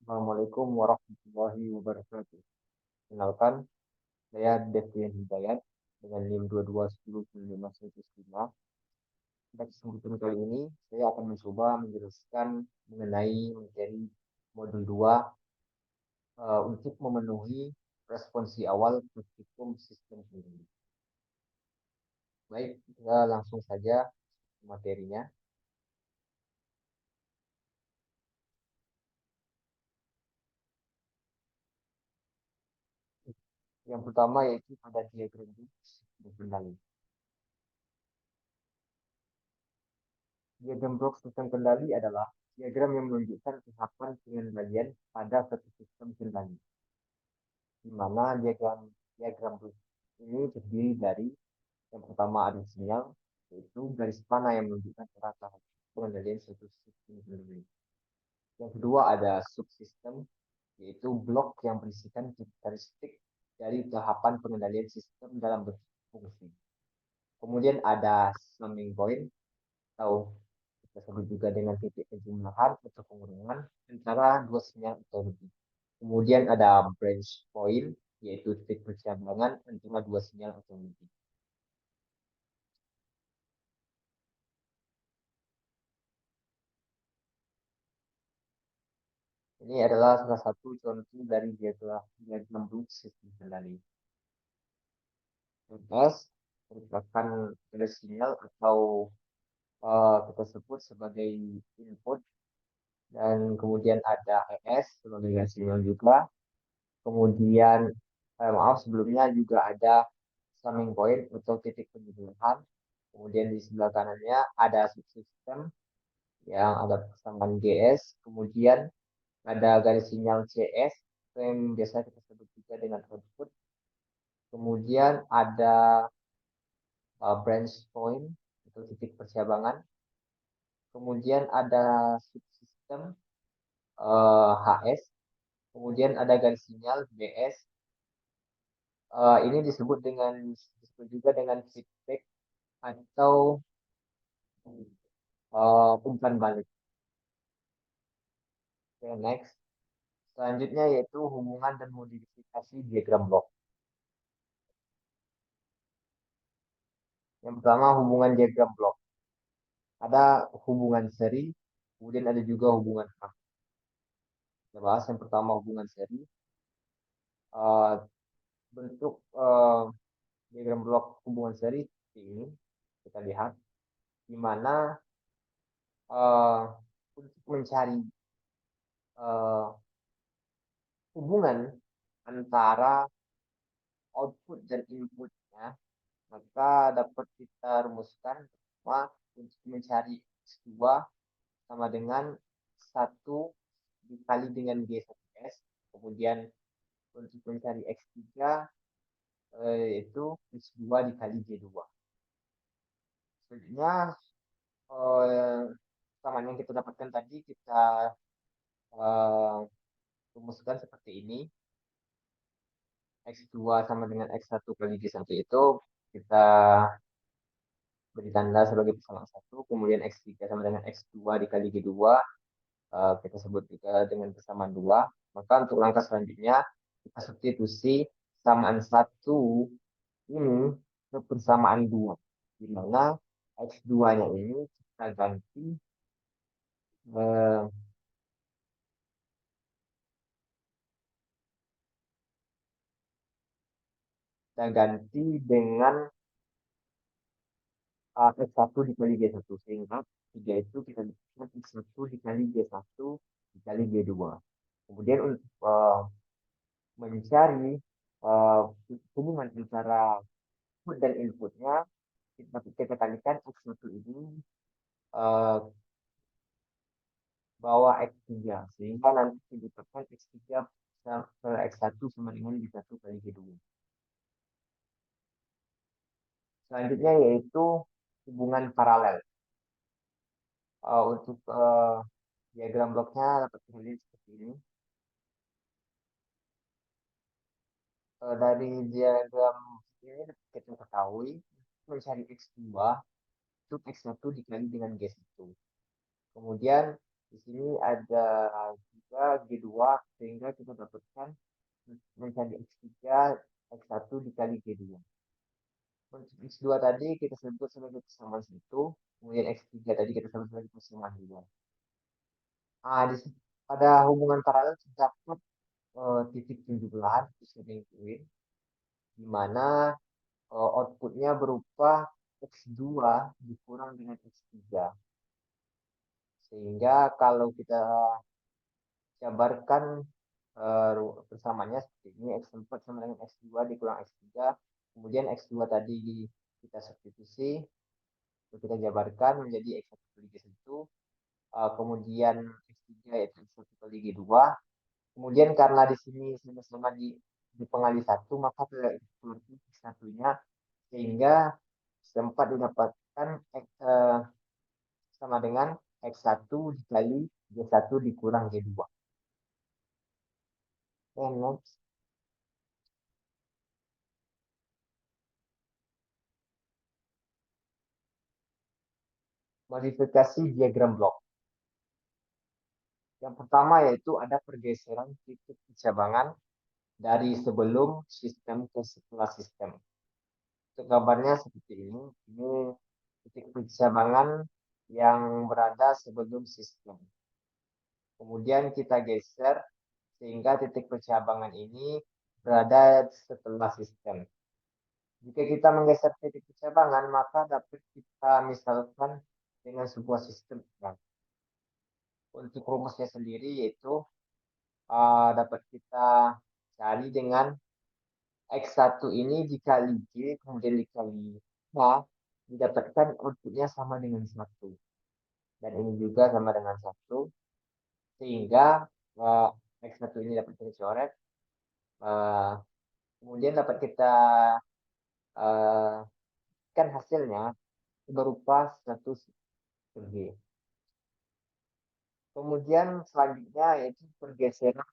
Assalamualaikum warahmatullahi wabarakatuh. Kenalkan, saya Devrian Hidayat dengan NIM 22109515. Pada kesempatan kali ini, saya akan mencoba menjelaskan mengenai materi modul 2 untuk memenuhi responsi awal praktikum sistem kendali. Baik, kita langsung saja ke materinya. Yang pertama yaitu pada diagram sistem kendali. Diagram blok sistem kendali adalah diagram yang menunjukkan tahapan pengendalian pada satu sistem kendali, di mana diagram blok ini terdiri dari yang pertama ada sinyal, yaitu garis panah yang menunjukkan arah tahap pengendalian suatu sistem kendali. Yang kedua ada subsistem, yaitu blok yang berisikan karakteristik dari tahapan pengendalian sistem dalam berfungsi. Kemudian ada summing point atau kita sebut juga dengan titik penjumlahan atau pengurangan antara dua sinyal atau lebih. Kemudian ada branch point, yaitu titik percabangan antara dua sinyal atau lebih. Ini adalah salah satu contoh dari diagram blok sistem kendali. S merupakan garis sinyal atau kita sebut sebagai input, dan kemudian ada ES sebagai garis sinyal juga. Kemudian maaf, sebelumnya juga ada summing point atau titik penjumlahan. Kemudian di sebelah kanannya ada subsystem yang ada persamaan GS. Kemudian ada garis sinyal CS yang biasa kita sebut juga dengan output. Kemudian ada branch point atau titik percabangan. Kemudian ada subsystem HS. Kemudian ada garis sinyal BS. Ini disebut juga dengan feedback atau umpan balik. Oke, next. Selanjutnya yaitu hubungan dan modifikasi diagram blok. Yang pertama hubungan diagram blok. Ada hubungan seri, kemudian ada juga hubungan hak. Kita bahas yang pertama hubungan seri. Uh, bentuk diagram blok hubungan seri seperti ini. Kita lihat di mana uh, untuk mencari uh, hubungan antara output dan inputnya, maka dapat kita rumuskan bahwa untuk mencari X2 sama dengan 1 dikali dengan G1S. Kemudian untuk mencari X3 itu X2 dikali G2. Selanjutnya samaan yang kita dapatkan tadi kita eh, rumuskan seperti ini. X2 sama dengan X1 kali G1 itu kita beri tanda sebagai persamaan 1. Kemudian X3 sama dengan X2 dikali G2 kita sebut juga dengan persamaan 2. Maka untuk langkah selanjutnya kita substitusi samaan 1 ini ke persamaan 2. Di mana X2-nya ini kita ganti eh, dengan X1 dikali G1. Sehingga 3 itu kita dapatkan X1 dikali G1 dikali G2. Kemudian untuk mencari uh, hubungan antara output dan inputnya, kita kalikan X1 ini uh, bawah X3. Sehingga nanti didapatkan X3 ke X1 sama dengan G1 kali G2. Selanjutnya yaitu hubungan paralel. Untuk diagram bloknya dapat terlihat seperti ini. Dari diagram ini kita ketahui mencari X2 itu X1 dikali dengan G1. Kemudian Di sini ada juga G2 sehingga kita dapatkan mencari X3, X1 dikali G2. Untuk X2 tadi kita sebut sebagai persamaan 1, kemudian X3 tadi kita sebut sebagai persamaan 2. Pada hubungan paralel terdapat titik tunjuk belahan di di mana outputnya berupa X2 dikurang dengan X3. Sehingga kalau kita jabarkan persamaannya seperti ini, X4 sama dengan X2 dikurang X3, kemudian X2 tadi kita substitusi, kita jabarkan menjadi X1 kali G1, kemudian X3 yaitu X1 kali G2, kemudian karena di sini sama-sama di pengali 1, maka X1-nya sehingga sempat didapatkan sama dengan X1 dikali G1 dikurang G2. Okay, next. Modifikasi diagram blok. Yang pertama yaitu ada pergeseran titik pencabangan dari sebelum sistem ke setelah sistem. Untuk gambarnya seperti ini. Ini titik pencabangan yang berada sebelum sistem. Kemudian kita geser sehingga titik pencabangan ini berada setelah sistem. Jika kita menggeser titik pencabangan, maka dapat kita misalkan dengan sebuah sistem. Untuk rumusnya sendiri yaitu dapat kita cari dengan X1 ini dikali G, kemudian dikali H, didapatkan outputnya sama dengan 1. Dan ini juga sama dengan 1. Sehingga X1 ini dapat kita coret. Kemudian dapat kita kan hasilnya berupa 1 G. Kemudian selanjutnya yaitu pergeseran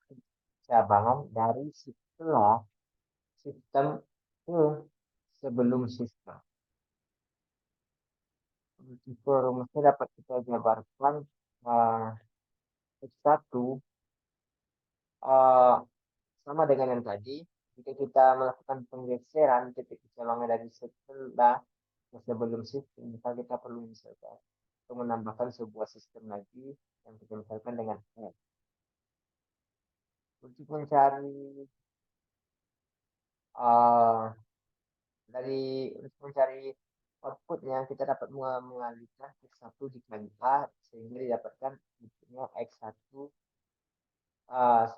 cabangan dari setelah sistem ke sebelum sistem. Tipe rumusnya dapat kita jabarkan X1 sama dengan yang tadi. Jika kita melakukan penggeseran titik kecolongan dari setelah ke sebelum sistem, maka kita perlu misalkan untuk menambahkan sebuah sistem lagi yang kita misalkan dengan F. Untuk mencari untuk mencari outputnya kita dapat mengalihkan X1 dikali A sehingga didapatkan outputnya X1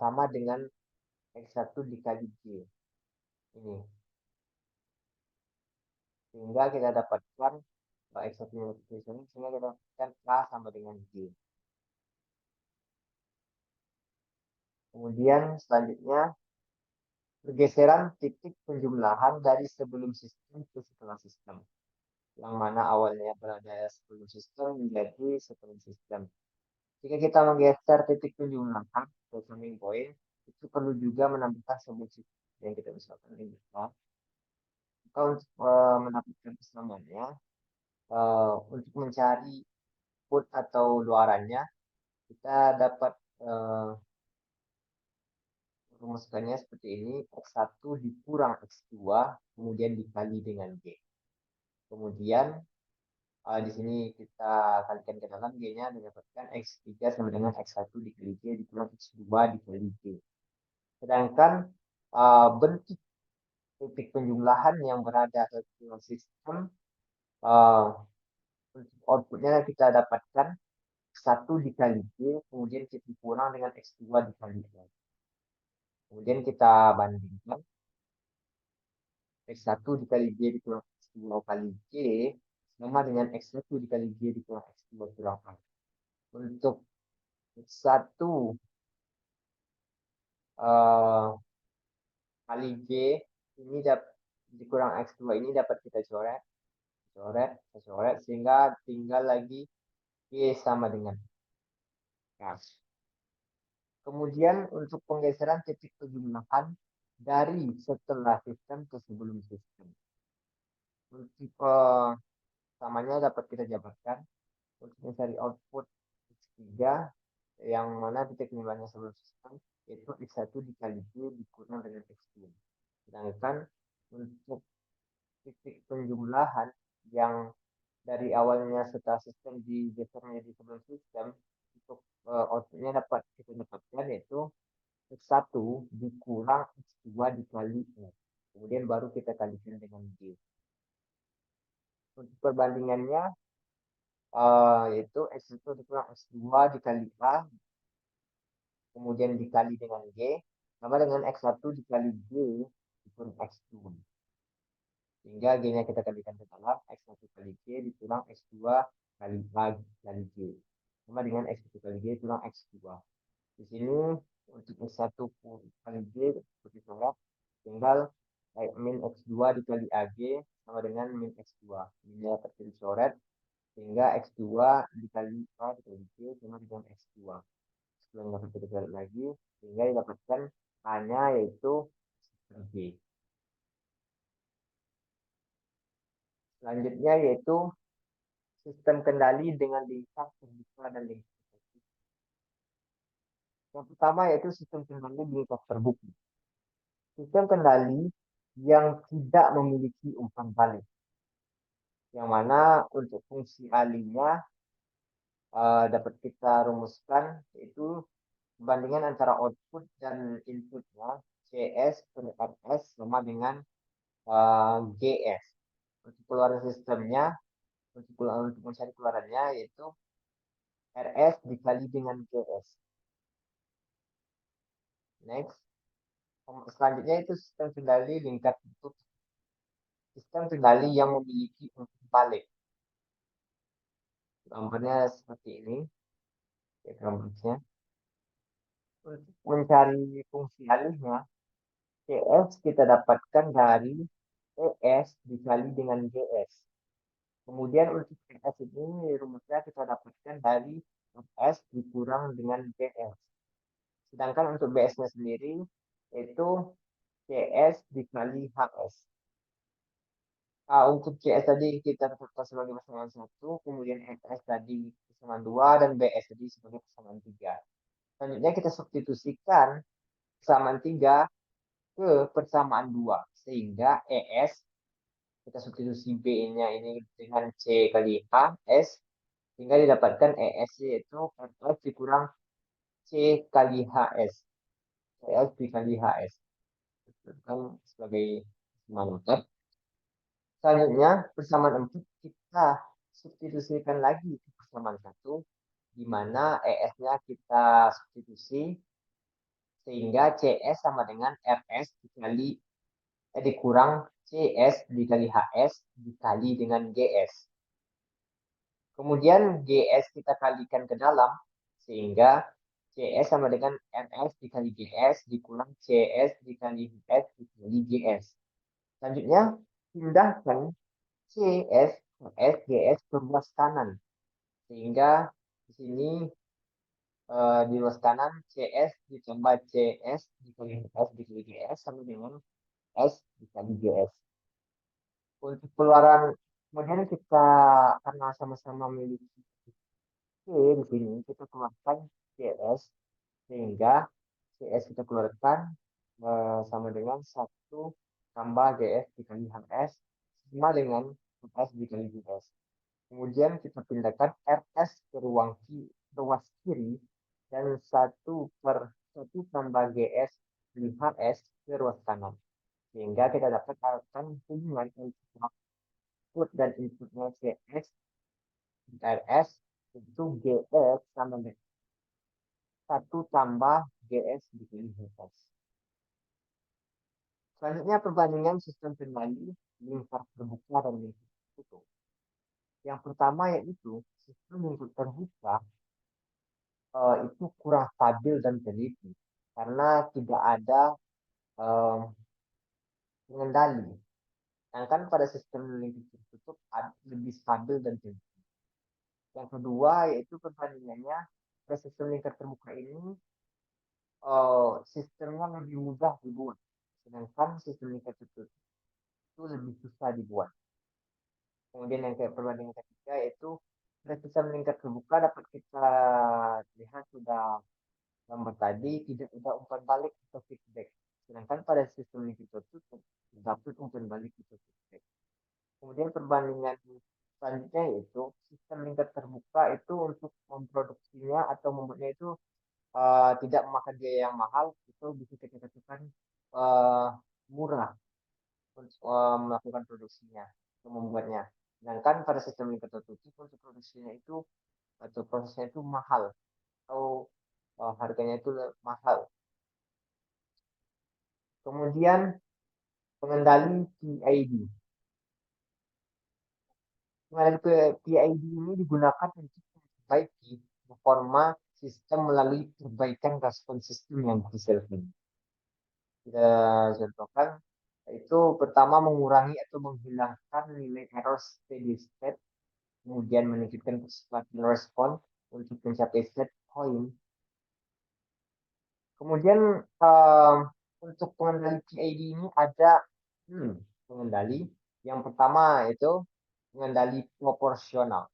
sama dengan X1 dikali G. Ini. Sehingga kita dapatkan X1 multiplication sehingga kita dapatkan A sama dengan G. Kemudian selanjutnya pergeseran titik penjumlahan dari sebelum sistem ke setelah sistem. Yang mana awalnya berada sebelum sistem menjadi setelah sistem. Jika kita menggeser titik penjumlahan ke floating point, itu perlu juga menambahkan sebuah sistem yang kita misalkan ini. Maka untuk mendapatkan kesamaannya, untuk mencari put atau luarannya, kita dapat rumuskannya seperti ini, X1 dikurang X2, kemudian dikali dengan G. Kemudian di sini kita kalikan ke dalam G-nya didapatkan X3 sama dengan X1 dikali G dikurang X2 dikali G. Sedangkan bentuk titik penjumlahan yang berada dalam sistem outputnya kita dapatkan X1 dikali G, kemudian kita kurang dengan X2 dikali G. Kemudian kita bandingkan X1 dikali G dikurang X2 kali G sama dengan X1 dikali G dikurang X2 kurang A. Untuk X1 kali G ini dikurang X2 ini dapat kita coret, sehingga tinggal lagi G sama dengan K. Kemudian untuk penggeseran titik penjumlahan dari setelah sistem ke sebelum sistem. Untuk samanya dapat kita jabarkan untuk mencari output X3 yang mana titik nimbahnya sebelum sistem itu X1 dikali G dikurang dengan X2. Sedangkan untuk titik penjumlahan yang dari awalnya setelah sistem digeser menjadi sebelum sistem, untuk outputnya dapat kita dapatkan yaitu X1 dikurang X2 dikali E. Kemudian baru kita kalikan dengan G. Untuk perbandingannya, yaitu X1 dikurang X2 dikali A, kemudian dikali dengan G, sama dengan X1 dikali G dikurang X2. Sehingga G-nya kita kalikan ke dalam, X1 kali G dikurang X2 kali A kali G. Sama dengan X1 kali G dikurang X2. Di sini untuk X1 kali G seperti surat, tinggal min X2 dikali AG sama dengan min X2. Ini dapat dicoret sehingga X2 dikali A dikali G sama dengan X2. Setelah dapat kita lagi sehingga didapatkan A-nya yaitu G. Selanjutnya yaitu sistem kendali dengan lingkar terbuka dan lingkar tertutup. Yang pertama yaitu sistem kendali lingkar terbuka. Sistem kendali yang tidak memiliki umpan balik. Yang mana untuk fungsi alinya dapat kita rumuskan yaitu perbandingan antara output dan inputnya CS per RS sama dengan GS. Untuk keluaran sistemnya, untuk mencari keluarannya yaitu RS dikali dengan GS. Next, selanjutnya itu sistem kendali lingkar tutup. Sistem kendali yang memiliki umpan balik. Gambarnya seperti ini, gambarnya. Untuk mencari fungsi alihnya, CS kita dapatkan dari ES dikali dengan GS. Kemudian untuk ES ini rumusnya kita dapatkan dari S dikurang dengan GS. Sedangkan untuk BS-nya sendiri itu CS dikali HS. Untuk CS tadi kita tetapkan sebagai persamaan 1, kemudian HS tadi persamaan 2, dan BS tadi sebagai persamaan 3. Selanjutnya kita substitusikan persamaan 3 ke persamaan 2. Sehingga ES, kita substitusi B-nya ini dengan C kali H, S, sehingga didapatkan ES yaitu RS dikurang C kali HS. CS dikali HS. Kan sebagai persamaan. Selanjutnya, persamaan 4 kita substitusikan lagi ke persamaan 1, di mana ES-nya kita substitusi, sehingga CS sama dengan RS dikurang CS dikali HS dikali dengan GS. Kemudian GS kita kalikan ke dalam, sehingga CS sama dengan RS dikali GS dikurang CS dikali HS dikali GS. Selanjutnya, pindahkan CS, S, GS ke ruas kanan. Sehingga di sini di ruas kanan CS ditambah CS dikali S dikali GS sama dengan S dikali GS. Untuk keluaran, kemudian kita karena sama-sama memiliki C di sini, kita keluarkan CS sehingga CS kita keluarkan sama dengan 1 tambah GS dikali HS sama dengan S dikali GS. Kemudian kita pindahkan RS ke ruas kiri dan 1/1 tambah GS di HS ke ruas kanan. Sehingga kita dapatkan hubungan output dan inputnya CS RS itu GS sama dengan 1 tambah GS dikali HS. Selanjutnya perbandingan sistem kendali lingkar terbuka dan lingkar tertutup. Yang pertama yaitu sistem lingkar terbuka itu kurang stabil dan teliti karena tidak ada pengendali. Sedangkan pada sistem lingkar tertutup lebih stabil dan teliti. Yang kedua yaitu perbandingannya pada sistem lingkar terbuka ini sistemnya lebih mudah dibuat, sedangkan sistem lingkar tertutup itu lebih susah dibuat. Kemudian yang perbandingan ketiga yaitu pada sistem lingkar terbuka dapat kita lihat sudah gambar tadi tidak ada umpan balik atau feedback. Sedangkan pada sistem lingkup tertutup terdapat umpan balik atau feedback. Kemudian perbandingan selanjutnya yaitu sistem lingkup terbuka itu untuk memproduksinya atau membuatnya itu tidak memakan biaya yang mahal, itu bisa kita katakan uh, murah untuk melakukan produksinya untuk membuatnya. Sedangkan pada sistem lingkup tertutup untuk produksinya itu atau prosesnya itu mahal atau harganya itu mahal. Kemudian pengendali PID. Pengendali PID ini digunakan untuk memperbaiki performa sistem melalui perbaikan respon sistem yang dihasilkan. Kita contohkan itu pertama mengurangi atau menghilangkan nilai error steady state, kemudian meningkatkan kecepatan respon untuk mencapai set point. Kemudian untuk pengendali PID ini ada pengendali. Yang pertama itu pengendali proporsional.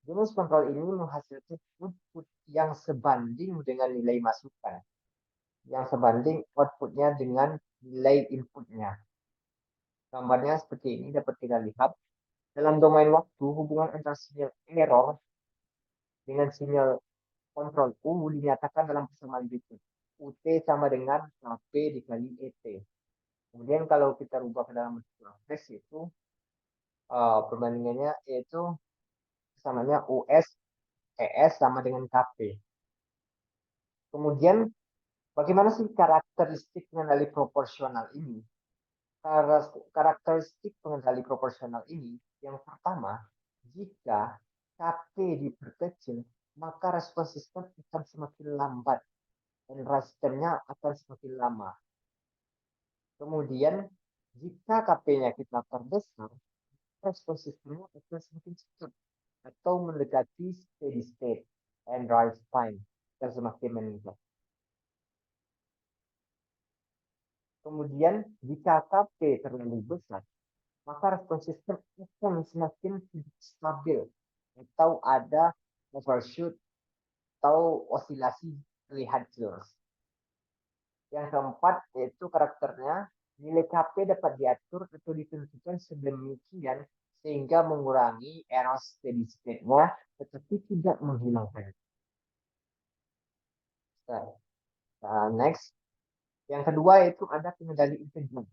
Jenis kontrol ini menghasilkan output yang sebanding dengan nilai masukan, yang sebanding outputnya dengan nilai inputnya. Gambarnya seperti ini dapat kita lihat. Dalam domain waktu, hubungan antara sinyal error dengan sinyal kontrol U dinyatakan dalam persamaan berikut. UT sama dengan KP dikali ET. Kemudian kalau kita rubah ke dalam proses itu perbandingannya yaitu samanya US ES sama dengan KP. Kemudian bagaimana sih karakteristik pengendali proporsional ini? Karakteristik pengendali proporsional ini yang pertama, jika KP diperkecil, maka respon sistem akan semakin lambat dan responnya akan semakin lama. Kemudian, jika KP-nya kita perbesar, respon sistemnya akan semakin cepat atau mendekati steady state and rise time dan semakin meningkat. Kemudian, jika KP terlalu besar, maka respon sistem akan semakin tidak stabil atau ada overshoot atau osilasi terlihat jelas. Yang keempat yaitu karakternya, nilai KP dapat diatur atau ditentukan sedemikian sehingga mengurangi error steady state-nya tetapi tidak menghilangkan. Next, yang kedua itu ada pengendali integral.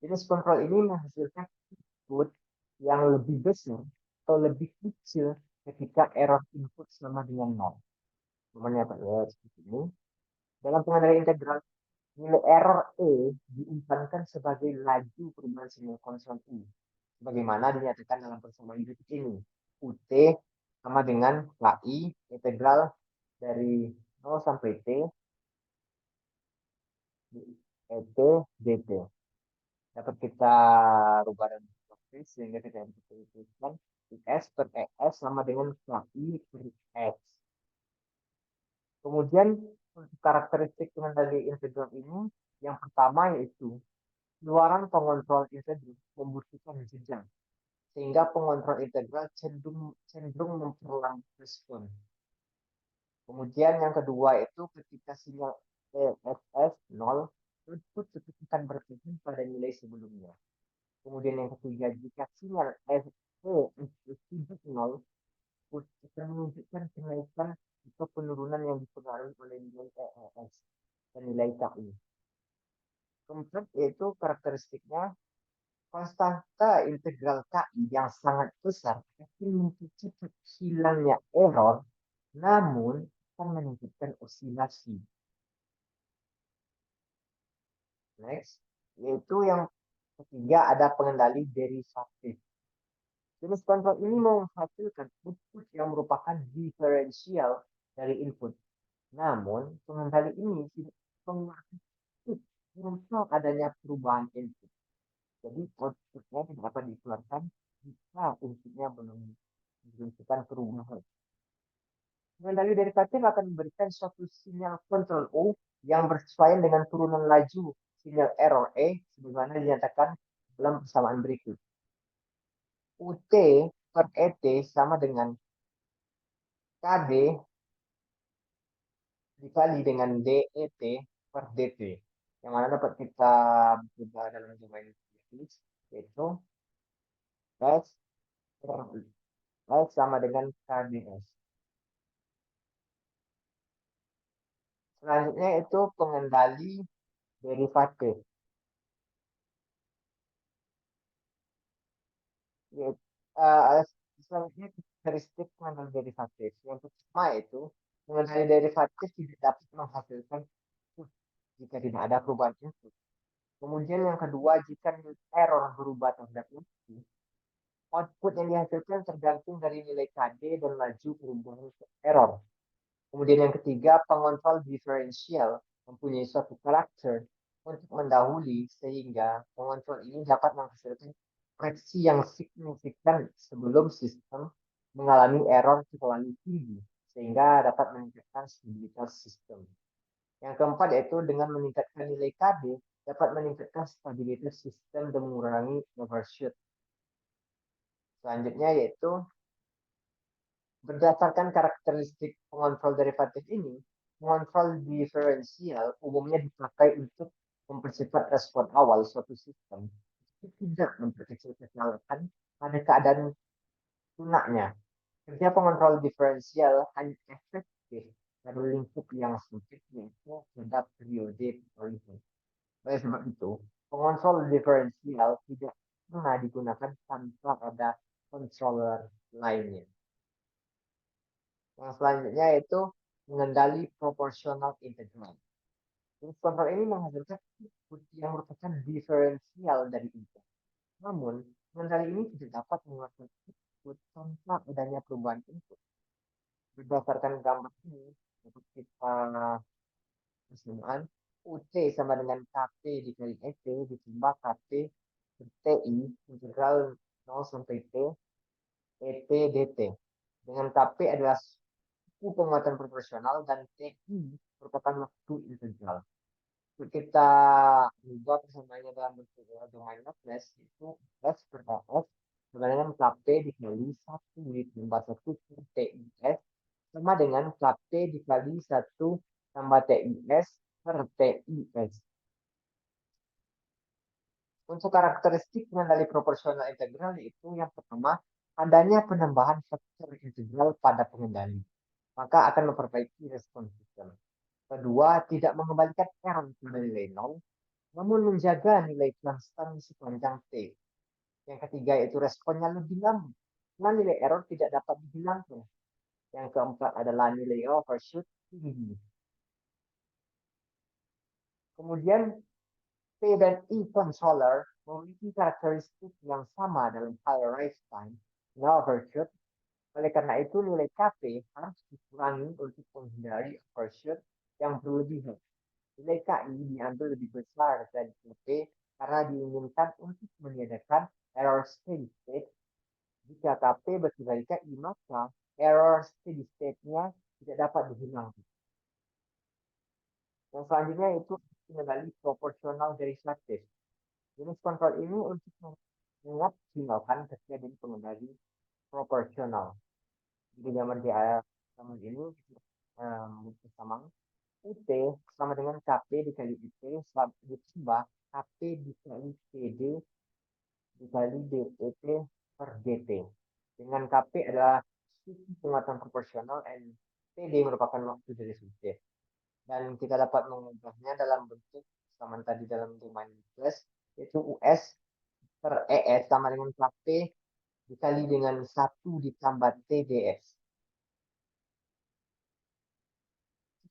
Jenis kontrol ini menghasilkan output yang lebih besar atau lebih kecil ketika error input sama dengan 0. Namanya apa ya seperti ini. Dalam pengendali integral, nilai error E diumpankan sebagai laju perubahan sinyal konstan U. Sebagaimana dinyatakan dalam persamaan berikut ini. UT sama dengan KI integral dari 0 sampai T ET DT. Dapat kita rubah dan sehingga kita bisa tuliskan S per ES sama dengan KI per X. Kemudian untuk karakteristik pengendali integral ini, yang pertama yaitu keluaran pengontrol integral membutuhkan jenjang, sehingga pengontrol integral cenderung memperlambat respon. Kemudian yang kedua itu ketika sinyal ESS 0, output tetap akan bertahan pada nilai sebelumnya. Kemudian yang ketiga, jika sinyal ESS tidak 0, akan menunjukkan kenaikan atau penurunan yang dipengaruhi oleh nilai EES dan nilai KI. Keempat yaitu karakteristiknya konstanta integral KI yang sangat besar akan mempercepat hilangnya error, namun akan menunjukkan osilasi. Next, yaitu yang ketiga ada pengendali derivatif. Jenis kontrol ini menghasilkan output yang merupakan diferensial dari input. Namun, pengendali ini tidak mengurangi adanya perubahan input. Jadi, outputnya tidak dapat dikeluarkan jika inputnya belum menunjukkan perubahan. Pengendali derivatif akan memberikan suatu sinyal kontrol O yang bersesuaian dengan turunan laju sinyal error E sebagaimana dinyatakan dalam persamaan berikut. UT per ET sama dengan KD dikali dengan DET per DT. Yang mana dapat kita ubah dalam domain physics, yaitu S per S sama dengan KDS. Selanjutnya itu pengendali derivatif. Yaitu, selanjutnya karakteristik pengendali derivatif. Yang pertama itu pengendali derivatif tidak dapat menghasilkan input jika tidak ada perubahan input. Kemudian yang kedua, jika error berubah terhadap input, output yang dihasilkan tergantung dari nilai KD dan laju perubahan error. Kemudian yang ketiga, pengontrol diferensial mempunyai suatu karakter untuk mendahului sehingga pengontrol ini dapat menghasilkan koreksi yang signifikan sebelum sistem mengalami error terlalu tinggi sehingga dapat meningkatkan stabilitas sistem. Yang keempat yaitu dengan meningkatkan nilai KD dapat meningkatkan stabilitas sistem dan mengurangi overshoot. Selanjutnya yaitu berdasarkan karakteristik pengontrol derivatif ini, pengontrol diferensial umumnya dipakai untuk mempercepat respon awal suatu sistem, tidak memperkecil kesalahan pada keadaan lunaknya. Kerja pengontrol diferensial hanya efektif pada lingkup yang sempit, yaitu pada periode tertentu. Oleh sebab itu, pengontrol diferensial tidak pernah digunakan tanpa ada controller lainnya. Yang selanjutnya yaitu mengendali proporsional integral. Jenis kontrol ini menghasilkan input yang merupakan diferensial dari input. Namun, mengendali ini tidak dapat mengeluarkan input tanpa adanya perubahan input. Berdasarkan gambar ini, dapat kita kesamaan UT sama dengan KP dikali ET ditambah KP TI integral 0 sampai T ET DT. Dengan KP adalah penguatan proporsional dan TI merupakan waktu integral. Untuk kita ubah persamaannya dalam bentuk domain Laplace itu S per AS sama dengan KP dikali 1 ditambah 1 per TIS sama dengan KP dikali 1 tambah TIS per TIS. Untuk karakteristik mengenali proporsional integral itu yang pertama, adanya penambahan faktor integral pada pengendali, maka akan memperbaiki respon sistem. Kedua, tidak mengembalikan error pada nilai 0, namun menjaga nilai konstan sepanjang T. Yang ketiga, yaitu responnya lebih lambat, karena nilai error tidak dapat dihilangkan. Yang keempat adalah nilai overshoot tinggi. Kemudian, P dan E controller memiliki karakteristik yang sama dalam high rise time dan overshoot. Oleh karena itu, nilai KP harus dikurangi untuk menghindari overshoot yang berlebihan. Nilai KI diambil lebih besar dari KP karena diinginkan untuk meniadakan error steady state. Jika KP besar dari KI, maka error steady state-nya tidak dapat dihilangkan. Yang selanjutnya itu mengenali proporsional derivatif. Jenis kontrol ini untuk mengoptimalkan kejadian pengendali proporsional. Jadi zaman di zaman ini sama UT sama dengan KP dikali IT ditambah KP dikali PD dikali DET per DT. Dengan KP adalah penguatan proporsional dan PD merupakan waktu derivatif. Dan kita dapat mengubahnya dalam bentuk sama tadi dalam domain plus, yaitu US per ES sama dengan KP dikali dengan 1 ditambah TDS.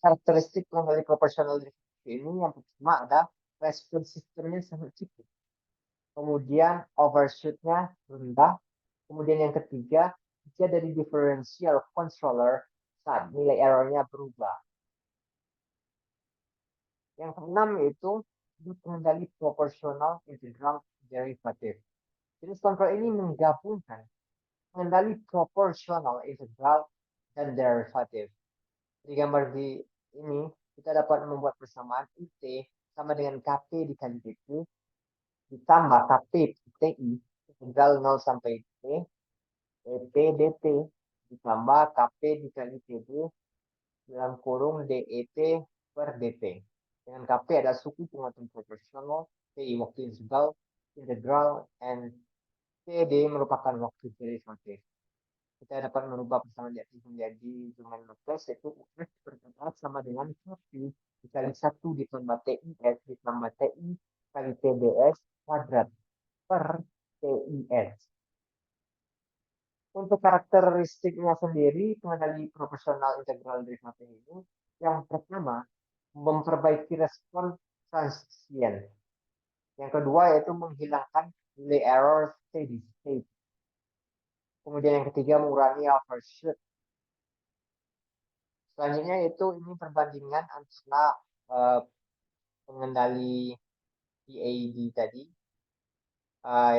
Karakteristik mengenai proporsional derivatif ini yang pertama ada respon sistemnya sangat cepat. Kemudian overshoot-nya rendah. Kemudian yang ketiga, dia dari differential controller saat nilai error-nya berubah. Yang keenam yaitu pengendali proporsional integral derivatif. Jenis kontrol ini menggabungkan pengendali proporsional integral dan derivatif. Di gambar di ini kita dapat membuat persamaan IT sama dengan KP dikali DT ditambah KP TI integral 0 sampai T PT DT ditambah KP dikali TB dalam kurung DET per DT. Dengan KP ada suku penghitung proporsional, TI waktu integral, and TD merupakan waktu derivatif. Kita dapat merubah persamaan di atas menjadi domain matrix, yaitu UF berkaitan sama dengan 1 dikali 1 ditambah TIS ditambah TI kali TBS kuadrat per TIS. Untuk karakteristiknya sendiri, pengendali proporsional integral derivatif ini, yang pertama, memperbaiki respon transient. Yang kedua, yaitu menghilangkan nilai error steady state. Kemudian yang ketiga, mengurangi overshoot. Selanjutnya itu ini perbandingan antara pengendali PAD tadi,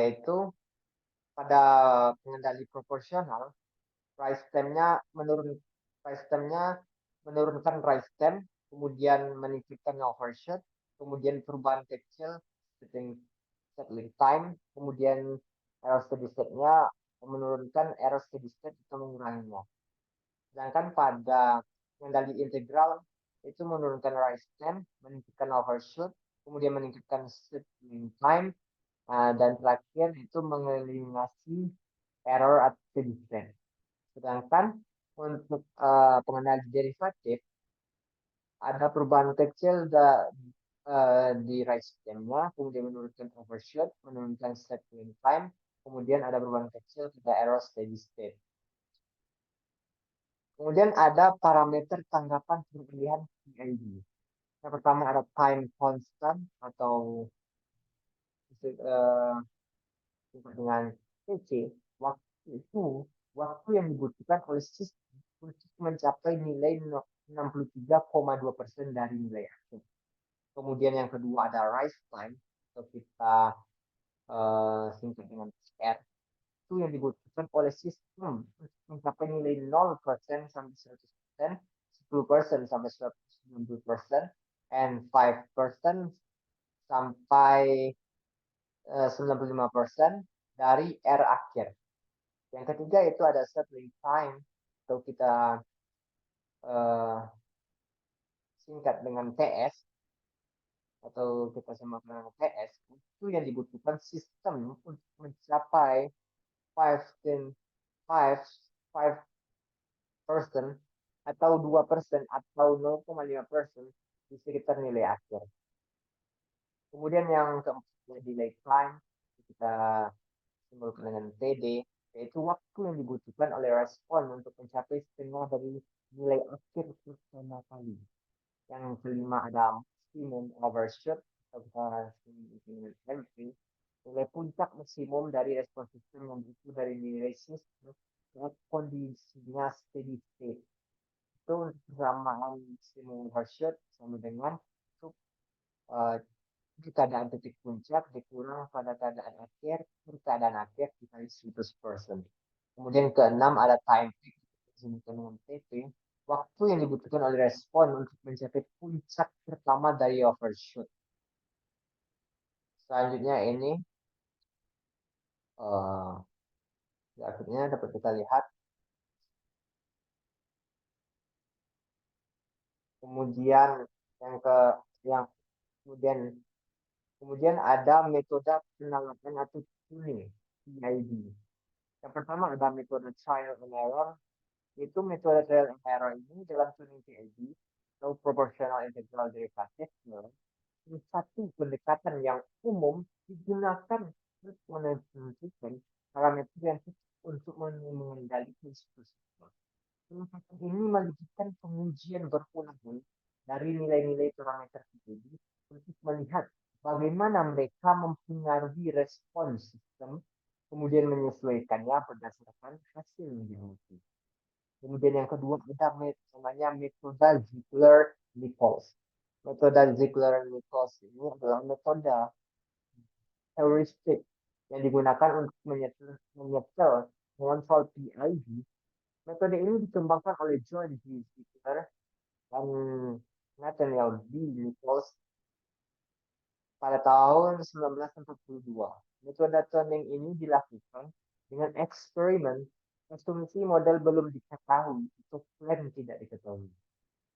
yaitu pada pengendali proporsional, rise time-nya menurunkan rise time, kemudian meningkatkan overshoot, kemudian perubahan kecil settling time, kemudian error steady state-nya menurunkan error steady state atau menguranginya. Sedangkan pada pengendali integral itu menurunkan rise time, meningkatkan overshoot, kemudian meningkatkan settling time, dan terakhir itu mengeliminasi error atau steady state. Sedangkan untuk pengendali derivatif ada perubahan kecil di rise time-nya, kemudian menurunkan overshoot, menurunkan settling time, kemudian ada perubahan kecil pada error steady state. Kemudian ada parameter tanggapan perpilihan PID. Yang pertama ada time constant atau dengan TC, waktu yang dibutuhkan oleh sistem untuk mencapai nilai 63,2% dari nilai akhir. Kemudian yang kedua ada rise time, atau kita singkat dengan R, itu yang dibutuhkan oleh sistem untuk mencapai nilai 0% sampai 100%, 10% sampai 190%, and 5% sampai 95% dari R akhir. Yang ketiga itu ada settling time, atau kita singkat dengan TS, atau kita samakan dengan TS, itu yang dibutuhkan sistem untuk mencapai 5% atau 2% atau 0,5% di sekitar nilai akhir. Kemudian yang keempat, delay time, kita simbolkan dengan TD, yaitu waktu yang dibutuhkan oleh respon untuk mencapai setengah dari nilai akhir pertama kali. Yang kelima ada maksimum overshoot, atau nilai puncak maksimum dari respon sistem yang butuh dari nilai sistem saat kondisinya steady state. Itu persamaan maksimum overshoot sama dengan di keadaan titik puncak dikurang pada keadaan akhir per keadaan akhir dikali 100%. Kemudian keenam ada time peak dengan TP, waktu yang dibutuhkan oleh respon untuk mencapai puncak pertama dari overshoot. Selanjutnya ini grafiknya dapat kita lihat. Kemudian kemudian ada metode penalaran atau tuning PID. Yang pertama ada metode trial and error. Itu metode trial and error ini dalam tuning PID atau proportional integral derivative, satu pendekatan yang umum digunakan untuk menentukan parameter yang untuk mengendalikan siklus. Pendekatan ini melibatkan pengujian berulang dari nilai-nilai parameter PID untuk melihat bagaimana mereka mempengaruhi respon sistem, kemudian menyesuaikannya berdasarkan hasil yang diuji. Kemudian yang kedua ada namanya metode Ziegler-Nichols. Metode Ziegler-Nichols ini adalah metode heuristik yang digunakan untuk menyetel mengontrol PID. Metode ini dikembangkan oleh John G. Ziegler dan Nathaniel B. Nichols pada tahun 1942. Metode tuning ini dilakukan dengan eksperimen asumsi model belum diketahui, itu klaim tidak diketahui.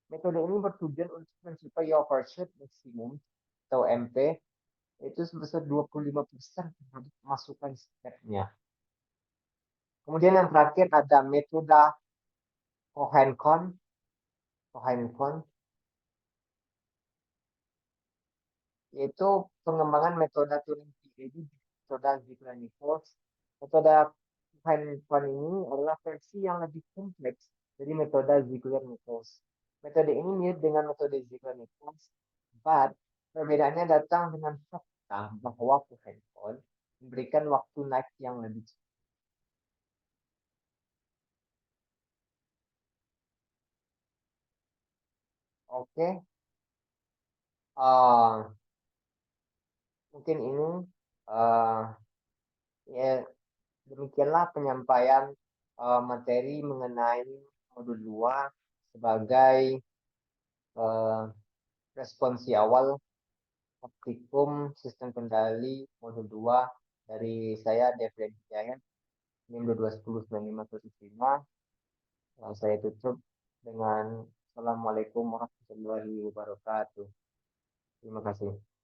Metode ini bertujuan untuk mencapai overshoot maksimum atau MP itu sebesar 25% terhadap masukan stepnya. Kemudian yang terakhir ada metode Cohen-Con. Cohen-Con yaitu pengembangan metode Turing PAD di metode Ziegler-Nichols. Metode Cohen-Con ini adalah versi yang lebih kompleks dari metode Ziegler-Nichols. Metode ini mirip dengan metode Ziegler-Nichols, but perbedaannya datang dengan fakta bahwa Cohen-Con memberikan waktu naik yang lebih cepat. Oke, uh, mungkin ini uh, ya demikianlah penyampaian materi mengenai modul 2 sebagai uh, responsi awal praktikum sistem kendali modul 2 dari saya Devlen Hidayat NIM 22109515. Saya tutup dengan Assalamualaikum warahmatullahi wabarakatuh. Terima kasih.